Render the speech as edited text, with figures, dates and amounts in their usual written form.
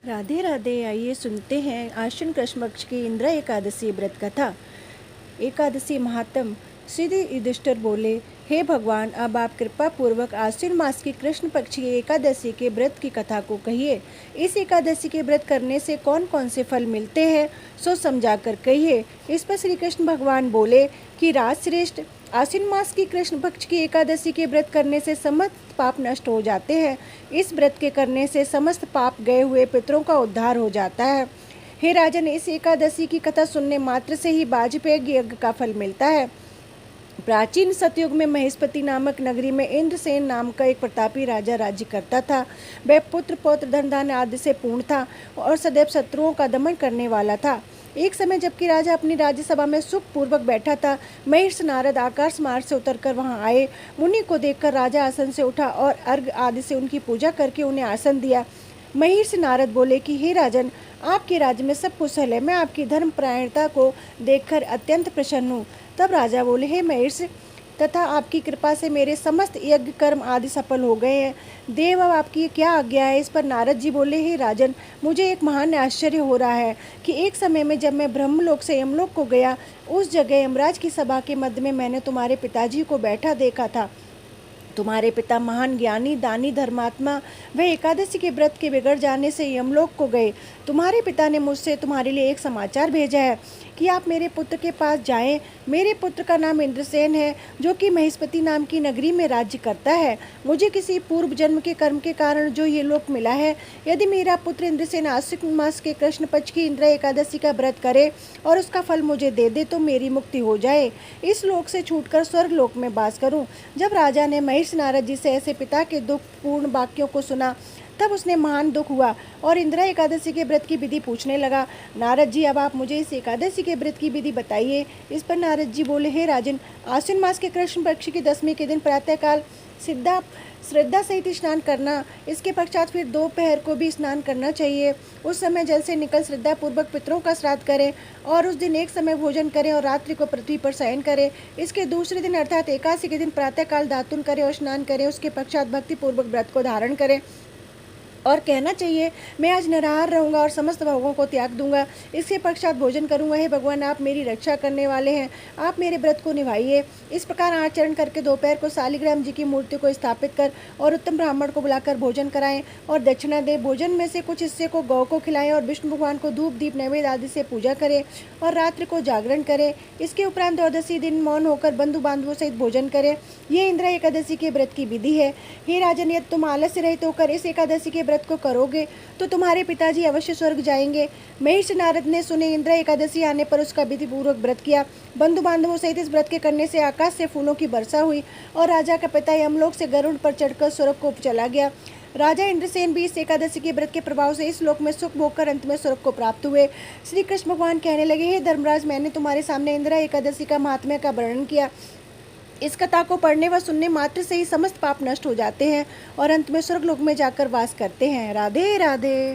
राधे राधे। आइए सुनते हैं आश्विन कृष्ण पक्ष की इंद्र एकादशी व्रत कथा। एकादशी महात्म। श्री युधिष्ठिर बोले, हे भगवान, अब आप कृपा पूर्वक आश्विन मास की कृष्ण पक्ष की एकादशी के व्रत की कथा को कहिए। इस एकादशी के व्रत करने से कौन कौन से फल मिलते हैं, सो समझाकर कहिए। इस पर श्री कृष्ण भगवान बोले कि राजश्रेष्ठ, आश्विन मास की कृष्ण पक्ष की एकादशी के व्रत करने से समस्त पाप नष्ट हो जाते हैं। इस व्रत के करने से समस्त पाप गए हुए पितरों का उद्धार हो जाता है। हे राजन, इस एकादशी की कथा सुनने मात्र से ही वाजपेय यज्ञ का फल मिलता है। प्राचीन सतयुग में महेशपति नामक नगरी में इंद्रसेन नाम का एक प्रतापी राजा राज्य करता था। वह पुत्र पौत्र धन धान्य आदि से पूर्ण था और सदैव शत्रुओं का दमन करने वाला था। एक समय जबकि राजा अपनी राज्यसभा में सुख पूर्वक बैठा था, महर्षि नारद आकाश मार्ग से उतरकर वहां आए। मुनि को देखकर राजा आसन से उठा और अर्घ आदि से उनकी पूजा करके उन्हें आसन दिया। महर्षि नारद बोले कि हे राजन, आपके राज्य में सब कुशल है। मैं आपकी धर्मपरायणता को देखकर अत्यंत प्रसन्न हूँ। तब राजा बोले, हे महर्षि, तथा आपकी कृपा से मेरे समस्त यज्ञ कर्म आदि सफल हो गए हैं। देव, अब आपकी क्या आज्ञा है। इस पर नारद जी बोले, हे राजन, मुझे एक महान आश्चर्य हो रहा है कि एक समय में जब मैं ब्रह्मलोक से यमलोक को गया, उस जगह यमराज की सभा के मध्य में मैंने तुम्हारे पिताजी को बैठा देखा था। तुम्हारे पिता महान ज्ञानी, दानी, धर्मात्मा, वह एकादशी के व्रत के बिगड़ जाने से यमलोक को गए। तुम्हारे पिता ने मुझसे तुम्हारे लिए एक समाचार भेजा है कि आप मेरे पुत्र के पास जाएं। मेरे पुत्र का नाम इंद्रसेन है, जो कि महेशपति नाम की नगरी में राज्य करता है। मुझे किसी पूर्व जन्म के कर्म के कारण जो ये लोक मिला है, यदि मेरा पुत्र इंद्रसेन आश्विन मास के कृष्ण पक्ष की इंद्र एकादशी का व्रत करे और उसका फल मुझे दे दे, तो मेरी मुक्ति हो जाए, इस लोक से छूटकर स्वर्ग लोक में वास करूं। जब राजा ने महर्षि नारद जी से ऐसे पिता के दुख पूर्ण वाक्यों को सुना, तब उसने महान दुख हुआ और इंद्र एकादशी के व्रत की विधि पूछने लगा। नारद जी, अब आप मुझे इस एकादशी के व्रत की विधि बताइए। इस पर नारद जी बोले, हे राजन, आश्विन मास के कृष्ण पक्ष की दशमी के दिन प्रातःकाल श्रद्धा सहित स्नान करना, इसके पश्चात फिर दोपहर को भी स्नान करना चाहिए। उस समय जल से निकल श्रद्धा पूर्वक पितरों का श्राद्ध करें और उस दिन एक समय भोजन करें और रात्रि को पृथ्वी पर शयन करें। इसके दूसरे दिन अर्थात एकादशी के दिन प्रातःकाल दातुन करें और स्नान करें। उसके पश्चात भक्ति पूर्वक व्रत को धारण करें और कहना चाहिए, मैं आज निराहार रहूंगा और समस्त भोगों को त्याग दूंगा। इसके पश्चात भोजन करूंगा। हे भगवान, आप मेरी रक्षा करने वाले हैं, आप मेरे व्रत को निभाइए। इस प्रकार आचरण करके दोपहर को शालिग्राम जी की मूर्ति को स्थापित कर और उत्तम ब्राह्मण को बुलाकर भोजन कराएं और दक्षिणा दें। भोजन में से कुछ हिस्से को गौ को खिलाएं और विष्णु भगवान को धूप दीप नैवेद्य आदि से पूजा करें और रात्रि को जागरण करें। इसके उपरांत द्वादशी दिन मौन होकर बंधु बांधवों सहित भोजन करें। ये इंद्र एकादशी के व्रत की विधि है। हे राजन, यदि तुम आलस्य रहित होकर इस एकादशी के व्रत को करोगे तो तुम्हारे पिताजी अवश्य स्वर्ग जाएंगे। महर्षि नारद ने सुने इंद्र एकादशी आने पर उसका विधि पूर्वक व्रत किया। बंधु बांधवों सहित इस व्रत के करने से आकाश से फूलों की वर्षा हुई और राजा का पिता यमलोक से गरुड़ पर चढ़कर स्वर्ग को चला गया। राजा इंद्रसेन भी इस एकादशी के व्रत के प्रभाव से इस लोक में सुख भोगकर अंत में स्वर्ग को प्राप्त हुए। श्री कृष्ण भगवान कहने लगे, हे धर्मराज, मैंने तुम्हारे सामने इंद्र एकादशी का महात्म्य का वर्णन किया। इस कथा को पढ़ने व सुनने मात्र से ही समस्त पाप नष्ट हो जाते हैं और अंत में स्वर्ग लोक में जाकर वास करते हैं। राधे राधे।